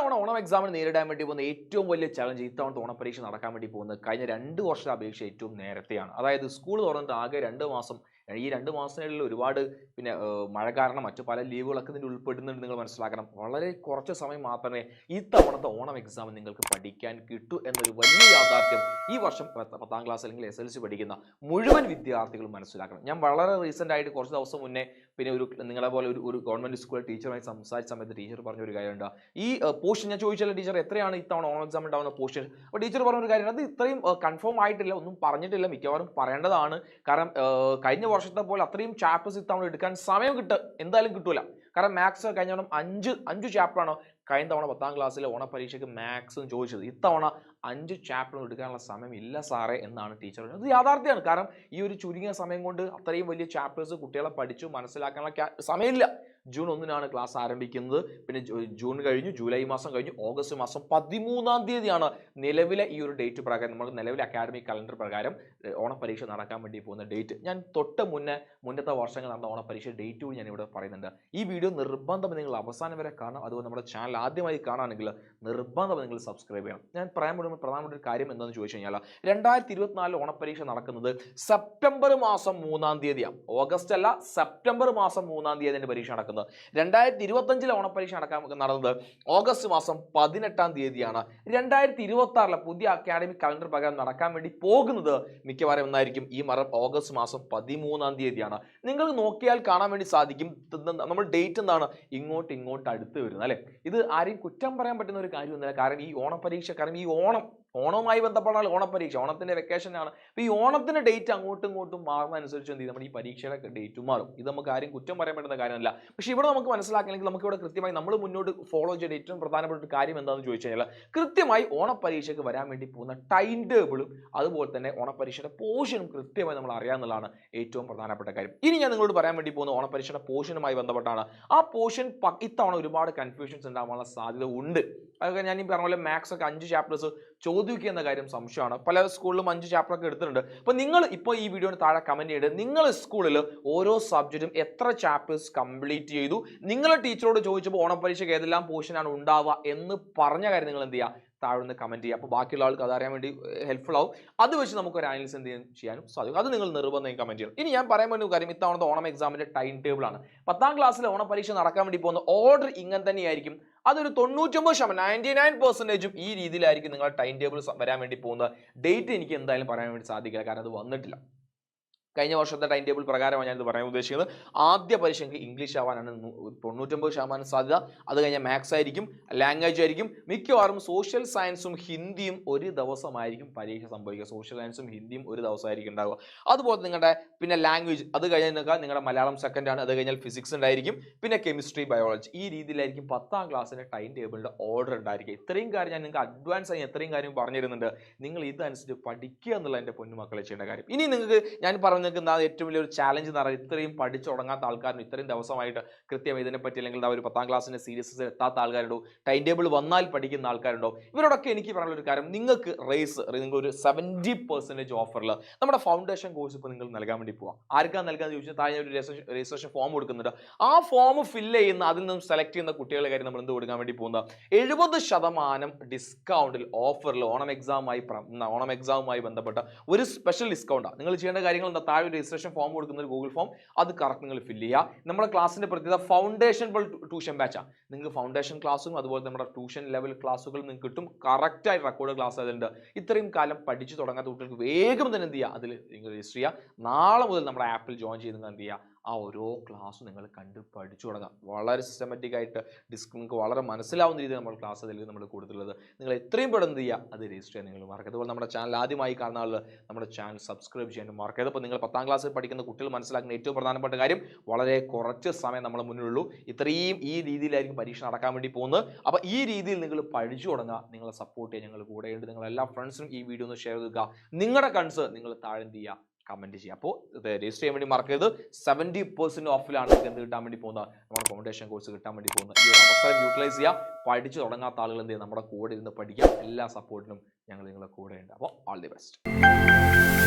ഇത്തവണ ഓണം എക്സാമിന് നേരിടാൻ വേണ്ടി പോകുന്ന ഏറ്റവും വലിയ ചലഞ്ച് ഇത്തവണത്തെ ഓണപരീക്ഷ നടക്കാൻ വേണ്ടി പോകുന്നത് കഴിഞ്ഞ 2 വർഷത്തെ അപേക്ഷ ഏറ്റവും നേരത്തെയാണ്. അതായത് സ്കൂൾ തുറന്നിട്ട് ആകെ 2 മാസം. ഈ 2 മാസത്തിനുള്ളിൽ ഒരുപാട് മഴ കാരണം മറ്റു പല ലീവുകളൊക്കെ ഇതിൽ ഉൾപ്പെടുന്നുണ്ട്. നിങ്ങൾ മനസ്സിലാക്കണം. വളരെ കുറച്ച് സമയം മാത്രമേ ഇത്തവണത്തെ ഓണം എക്സാം നിങ്ങൾക്ക് പഠിക്കാൻ കിട്ടൂ എന്നൊരു വലിയ യാഥാർത്ഥ്യം ഈ വർഷം 10ാം ക്ലാസ് അല്ലെങ്കിൽ SLC പഠിക്കുന്ന മുഴുവൻ വിദ്യാർത്ഥികളും മനസ്സിലാക്കണം. ഞാൻ വളരെ റീസെൻ്റ് ആയിട്ട് കുറച്ച് ദിവസം മുന്നേ നിങ്ങളെ പോലെ ഒരു ഗവൺമെൻറ് സ്കൂൾ ടീച്ചറുമായി സംസാരിച്ച സമയത്ത് ടീച്ചർ പറഞ്ഞൊരു കാര്യമുണ്ട്. ഈ പോർഷൻ ഞാൻ ചോദിച്ചാൽ ടീച്ചർ എത്രയാണ് ഇത്തവണ ഓണം എക്സാം ഉണ്ടാകുന്ന പോർഷൻ? അപ്പോൾ ടീച്ചർ പറഞ്ഞൊരു കാര്യം, അത് ഇത്രയും കൺഫേം ആയിട്ടില്ല, ഒന്നും പറഞ്ഞിട്ടില്ല, മിക്കവാറും പറയേണ്ടതാണ്. കാരണം കഴിഞ്ഞ വർഷത്തെ പോലെ അത്രയും ചാപ്റ്റേഴ്സ് ഇത്തവണ എടുക്കാൻ സമയം എന്തായാലും കിട്ടൂല. കാരണം മാത്സ് കഴിഞ്ഞ തവണ അഞ്ച് ചാപ്റ്ററാണ് കഴിഞ്ഞ തവണ 10ാം ക്ലാസ്സിലെ ഓണപരീക്ഷയ്ക്ക് മാത്സും ചോദിച്ചത്. ഇത്തവണ 5 ചാപ്റ്റർ എടുക്കാനുള്ള സമയം ഇല്ല സാറേ എന്നാണ് ടീച്ചർ പറഞ്ഞത്. അത് യാഥാർത്ഥ്യമാണ്. കാരണം ഈ ഒരു ചുരുങ്ങിയ സമയം കൊണ്ട് അത്രയും വലിയ ചാപ്റ്റേഴ്സ് കുട്ടികളെ പഠിച്ചു മനസ്സിലാക്കാനുള്ള സമയമില്ല. ജൂൺ 1-നാണ് ക്ലാസ് ആരംഭിക്കുന്നത്. പിന്നെ ജൂൺ കഴിഞ്ഞു, ജൂലൈ മാസം കഴിഞ്ഞു, ഓഗസ്റ്റ് മാസം 13-ാം തീയതിയാണ് നിലവിലെ ഈ ഒരു ഡേറ്റ് പ്രകാരം, നമ്മൾ നിലവിലെ അക്കാഡമിക് കലണ്ടർ പ്രകാരം ഓണപരീക്ഷ നടക്കാൻ വേണ്ടി പോകുന്ന ഡേറ്റ്. ഞാൻ മുന്നത്തെ വർഷങ്ങൾ നടന്ന ഓണപരീക്ഷ ഡേറ്റ് കൂടി ഞാൻ ഇവിടെ പറയുന്നുണ്ട്. ഈ വീഡിയോ നിർബന്ധം നിങ്ങൾ അവസാനം വരെ കാണാം. അതുപോലെ നമ്മുടെ ചാനൽ ആദ്യമായി കാണുകയാണെങ്കിൽ നിർബന്ധം നിങ്ങൾ സബ്സ്ക്രൈബ് ചെയ്യണം. ഞാൻ പറയാൻ പ്രധാനപ്പെട്ട ഒരു കാര്യം എന്താണെന്ന് ചോദിച്ചു കഴിഞ്ഞാൽ 2024 ഓണപരീക്ഷ നടക്കുന്നത് സെപ്റ്റംബർ മാസം 3-ാം തീയതിയാണ്. ഓഗസ്റ്റ് അല്ല, സെപ്റ്റംബർ മാസം 3-ാം തീയതിയാണ് പരീക്ഷ നടക്കുന്നത്. 2025 ഓണപരീക്ഷ നടന്നത് ഓഗസ്റ്റ് മാസം 18-ാം തീയതിയാണ്. 2026 പുതിയ അക്കാഡമിക് കലണ്ടർ പ്രകാരം നടക്കാൻ വേണ്ടി പോകുന്നത് മിക്കവാറും എന്നായിരിക്കും ഈ ഓഗസ്റ്റ് മാസം 13-ാം തീയതിയാണ്. നിങ്ങൾ നോക്കിയാൽ കാണാൻ വേണ്ടി സാധിക്കും. നമ്മൾ ഡേറ്റ് എന്താണ് ഇങ്ങോട്ട് അടുത്ത് വരുന്നത് അല്ലെ. ഇത് ആരെയും കുറ്റം പറയാൻ പറ്റുന്ന ഒരു കാര്യമൊന്നുമില്ല. കാരണം ഈ ഓണപരീക്ഷ, കാരണം ഈ ഓണവുമായി ബന്ധപ്പെട്ടാൽ ഓണപരീക്ഷ, ഓണത്തിന്റെ വെക്കേഷനാണ്. അപ്പോൾ ഈ ഓണത്തിന്റെ ഡേറ്റ് അങ്ങോട്ടും ഇങ്ങോട്ടും മാറുന്നതനുസരിച്ച് എന്ത് ചെയ്യും, നമ്മുടെ ഈ പരീക്ഷയുടെ ഡേറ്റ് മാറും. ഇത് നമുക്ക് ആരും കുറ്റം പറയാൻ പറ്റുന്ന കാര്യമല്ല. പക്ഷേ ഇവിടെ നമുക്ക് മനസ്സിലാക്കണമെങ്കിൽ നമുക്കിവിടെ കൃത്യമായി നമ്മൾ മുന്നോട്ട് ഫോളോ ചെയ്യേണ്ട ഏറ്റവും പ്രധാനപ്പെട്ട ഒരു കാര്യം എന്താണെന്ന് ചോദിച്ചു കഴിഞ്ഞാൽ കൃത്യമായി ഓണപരീക്ഷയ്ക്ക് വരാൻ വേണ്ടി പോകുന്ന ടൈം ടേബിളും അതുപോലെ തന്നെ ഓണപരീക്ഷയുടെ പോർഷനും കൃത്യമായി നമ്മൾ അറിയാമെന്നുള്ളതാണ് ഏറ്റവും പ്രധാനപ്പെട്ട കാര്യം. ഇനി ഞാൻ നിങ്ങളോട് പറയാൻ വേണ്ടി പോകുന്ന ഓണപരീക്ഷയുടെ പോർഷനുമായി ബന്ധപ്പെട്ടാണ്. ആ പോർഷൻ ഇത്തവണ ഒരുപാട് കൺഫ്യൂഷൻസ് ഉണ്ടാവാനുള്ള സാധ്യത ഉണ്ട്. അതൊക്കെ ഞാൻ ഈ പറഞ്ഞ പോലെ മാത്സ് ഒക്കെ 5 ചാപ്റ്റേഴ്സ് ചോദിക്കുക എന്ന കാര്യം സംശയമാണ്. പല സ്കൂളിലും 5 ചാപ്റ്ററൊക്കെ എടുത്തിട്ടുണ്ട്. അപ്പോൾ നിങ്ങൾ ഇപ്പോൾ ഈ വീഡിയോന് താഴെ കമൻറ്റ് ചെയ്ത് നിങ്ങൾ സ്കൂളിൽ ഓരോ സബ്ജക്റ്റും എത്ര ചാപ്റ്റേഴ്സ് കംപ്ലീറ്റ് ചെയ്തു, നിങ്ങളുടെ ടീച്ചറോട് ചോദിച്ചപ്പോൾ ഓണപരീക്ഷയ്ക്ക് ഏതെല്ലാം പോർഷനാണ് ഉണ്ടാവുക എന്ന് പറഞ്ഞ കാര്യം നിങ്ങൾ എന്ത് ചെയ്യുക, താഴെ നിന്ന് കമൻറ്റ് ചെയ്യുക. അപ്പോൾ ബാക്കിയുള്ള ആൾക്ക് അതറിയാൻ വേണ്ടി ഹെൽപ്ഫുൾ ആവും. അത് വെച്ച് നമുക്ക് ഒരു അനാലിസിസ് ചെയ്യാനും സാധിക്കും. അത് നിങ്ങൾ നിർബന്ധം കമൻറ്റ് ചെയ്യണം. ഇനി ഞാൻ പറയാൻ വേണ്ടി കാര്യം ഇത്തവണത്തെ ഓണം എക്സാമിൻ്റെ ടൈം ടേബിൾ ആണ്. 10ാം ക്ലാസ്സിലെ ഓണപരീക്ഷ നടക്കാൻ വേണ്ടി പോകുന്ന ഓർഡർ ഇങ്ങനെ തന്നെയായിരിക്കും. അതൊരു 99%, 99% ഈ രീതിയിലായിരിക്കും നിങ്ങളുടെ ടൈം ടേബിൾ വരാൻ വേണ്ടി പോകുന്നത്. ഡേറ്റ് എനിക്ക് എന്തായാലും പറയാൻ വേണ്ടി സാധിക്കില്ല, കാരണം അത് വന്നിട്ടില്ല. കഴിഞ്ഞ വർഷത്തെ ടൈം ടേബിൾ പ്രകാരമാണ് ഞാനിത് പറയാൻ ഉദ്ദേശിക്കുന്നത്. ആദ്യ പരീക്ഷയ്ക്ക് ഇംഗ്ലീഷ് ആവാനാണ് 99% സാധ്യത. അത് കഴിഞ്ഞാൽ മാത്സ് ആയിരിക്കും, ലാംഗ്വേജ് ആയിരിക്കും, മിക്കവാറും സോഷ്യൽ സയൻസും ഹിന്ദിയും ഒരു ദിവസമായിരിക്കും പരീക്ഷ സംഭവിക്കുക. സോഷ്യൽ സയൻസും ഹിന്ദിയും ഒരു ദിവസമായിരിക്കും ഉണ്ടാവുക. അതുപോലെ നിങ്ങളുടെ പിന്നെ ലാംഗ്വേജ്, അത് കഴിഞ്ഞാൽ നിങ്ങളുടെ മലയാളം സെക്കൻഡ് ആണ്, അത് കഴിഞ്ഞാൽ ഫിസിക്സ് ഉണ്ടായിരിക്കും, പിന്നെ കെമിസ്ട്രി, ബയോളജി. ഈ രീതിയിലായിരിക്കും 10ാം ക്ലാസ്സിൻ്റെ ടൈം ടേബിളിൻ്റെ ഓർഡർ ഉണ്ടായിരിക്കുക. ഇത്രയും കാര്യം ഞാൻ നിങ്ങൾക്ക് അഡ്വാൻസ് ആയി എത്രയും കാര്യം പറഞ്ഞു തരുന്നുണ്ട്. നിങ്ങൾ ഇതനുസരിച്ച് പഠിക്കുക എന്നുള്ള എൻ്റെ പൊന്നുമക്കളെ ചെയ്യേണ്ട കാര്യം. ഇനി നിങ്ങൾക്ക് ഞാൻ നിങ്ങൾക്ക് ഏറ്റവും വലിയൊരു ചാലഞ്ച് എന്ന് പറയുന്നത് ഇത്രയും പഠിച്ചു തുടങ്ങാത്ത ആൾക്കാരും ഇത്രയും ദിവസമായിട്ട് കൃത്യം ഇതിനെപ്പറ്റി അല്ലെങ്കിൽ ഒരു 10ാം ക്ലാസ്സിൻ്റെ സീരീസസ് എത്താത്ത ആൾക്കാരുണ്ടോ, ടൈം ടേബിൾ വന്നാൽ പഠിക്കുന്ന ആൾക്കാരുണ്ടോ, ഇവരോടൊക്കെ എനിക്ക് പറയാനുള്ള ഒരു കാര്യം, നിങ്ങൾക്ക് ഒരു 70% ഓഫറിൽ നമ്മുടെ ഫൗണ്ടേഷൻ കോഴ്സ് ഇപ്പോൾ നിങ്ങൾ നൽകാൻ വേണ്ടി പോവാം. ആർക്കാണ് നൽകാന്ന് ചോദിച്ചാൽ താഴെ ഒരു രജിസ്ട്രേഷൻ ഫോം കൊടുക്കുന്നുണ്ട്. ആ ഫോം ഫില്ല് ചെയ്യുന്ന, അതിൽ നിന്നും സെലക്ട് ചെയ്യുന്ന കുട്ടികളുടെ കാര്യം നമ്മൾ എന്ത് കൊടുക്കാൻ വേണ്ടി പോകുന്നത്, 70% ഡിസ്കൗണ്ടിൽ ഓഫറിൽ ഓണം എക്സാമുമായി ബന്ധപ്പെട്ട ഒരു സ്പെഷ്യൽ ഡിസ്കൗണ്ടാണ്. നിങ്ങൾ ചെയ്യേണ്ട കാര്യങ്ങൾ എന്താ, താഴെ രജിസ്ട്രേഷൻ ഫോം കൊടുക്കുന്ന ഒരു ഗൂഗിൾ ഫോം, അത് കറക്റ്റ് നിങ്ങൾ ഫില്ല് ചെയ്യുക. നമ്മുടെ ക്ലാസ്സിന്റെ പ്രത്യേകത ഫൗണ്ടേഷൻ ട്യൂഷൻ ബാച്ചാണ്. നിങ്ങൾക്ക് ഫൗണ്ടേഷൻ ക്ലാസ്സും അതുപോലെ നമ്മുടെ ട്യൂഷൻ ലെവൽ ക്ലാസ്സുകൾ നിങ്ങൾക്ക് കിട്ടും. കറക്റ്റായി റെക്കോർഡ് ക്ലാസ് അതുണ്ട്. ഇത്രയും കാലം പഠിച്ചു തുടങ്ങാത്ത കുട്ടികൾക്ക് വേഗം തന്നെ എന്ത് ചെയ്യുക, അതിൽ നിങ്ങൾ രജിസ്റ്റർ ചെയ്യുക. നാളെ മുതൽ നമ്മുടെ ആപ്പിൽ ജോയിൻ ചെയ്ത് നിങ്ങൾ എന്ത് ചെയ്യുക, ആ ഓരോ ക്ലാസ്സും നിങ്ങൾ കണ്ട് പഠിച്ചു തുടങ്ങാം. വളരെ സിസ്റ്റമാറ്റിക് ആയിട്ട് നിങ്ങൾക്ക് വളരെ മനസ്സിലാവുന്ന രീതിയിൽ നമ്മൾ ക്ലാസ് അതിൽ നമ്മൾ കൊടുത്തിട്ടുള്ളത്. നിങ്ങൾ എത്രയും പെട്ടെന്ന് ചെയ്യുക, അത് രജിസ്റ്റർ ചെയ്യാൻ നിങ്ങൾ മറക്കരുത്. അതുപോലെ നമ്മുടെ ചാനൽ ആദ്യമായി കാണുന്ന ആൾ നമ്മുടെ ചാനൽ സബ്സ്ക്രൈബ് ചെയ്യാനും മറക്കരുത്. അപ്പോൾ നിങ്ങൾ 10ാം ക്ലാസ്സിൽ പഠിക്കുന്ന കുട്ടികൾ മനസ്സിലാക്കുന്ന ഏറ്റവും പ്രധാനപ്പെട്ട കാര്യം, വളരെ കുറച്ച് സമയം നമ്മുടെ മുന്നിലുള്ളൂ. ഇത്രയും ഈ രീതിയിലായിരിക്കും പരീക്ഷ നടക്കാൻ വേണ്ടി പോകുന്നത്. അപ്പോൾ ഈ രീതിയിൽ നിങ്ങൾ പഠിച്ചു തുടങ്ങുക. നിങ്ങളെ സപ്പോർട്ട് ചെയ്യാൻ ഞങ്ങൾ കൂടെയുണ്ട്. നിങ്ങൾ എല്ലാ ഫ്രണ്ട്സിനും ഈ വീഡിയോ ഒന്ന് ഷെയർ ചെയ്യുക. നിങ്ങളുടെ കൺസ് നിങ്ങൾ താഴെ എന്ത് ചെയ്യുക, കമൻറ്റ് ചെയ്യുക. അപ്പോൾ രജിസ്റ്റർ ചെയ്യാൻ വേണ്ടി മറക്കരുത്. 70% ഓഫിലാണ് എന്ത് കിട്ടാൻ വേണ്ടി പോകുന്നത്, നമ്മുടെ ഫൗണ്ടേഷൻ കോഴ്സ് കിട്ടാൻ വേണ്ടി പോകുന്നത്. ഈ ഒരു അവസരം യൂട്ടിലൈസ് ചെയ്യുക. പഠിച്ചു തുടങ്ങാത്ത ആളുകൾ എന്ത് ചെയ്യുക, നമ്മുടെ കൂടെ ഇരുന്ന് പഠിക്കുക. എല്ലാ സപ്പോർട്ടിനും ഞങ്ങൾ നിങ്ങളുടെ കൂടെ ഉണ്ട്. അപ്പോൾ ഓൾ ദി ബെസ്റ്റ്.